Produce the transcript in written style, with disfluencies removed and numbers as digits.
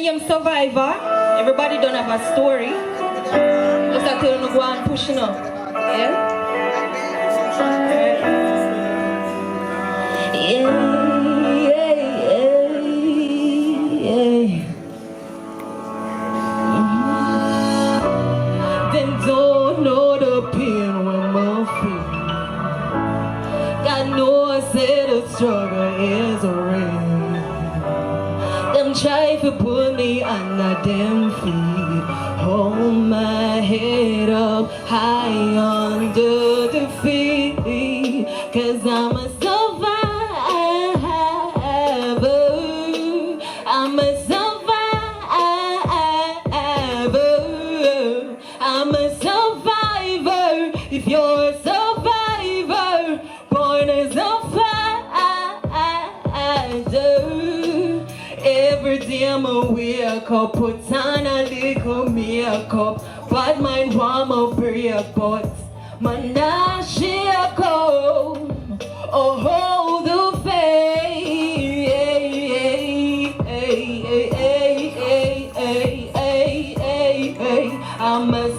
same survivor. Everybody don't have a story. Just have to go and pushing up. Yeah? Them don't know the pain when my feet. God knows that the struggle is real. Them try to put me on them feet. Hold my head up high under the feet. Cause I'm a survivor. I'm a survivor. I'm a survivor. If you're a survivor, born as a fighter. Every day I'ma wake up, put on a little makeup. Bad mind want my break, but man not shake up. Oh, hold the faith. I'm a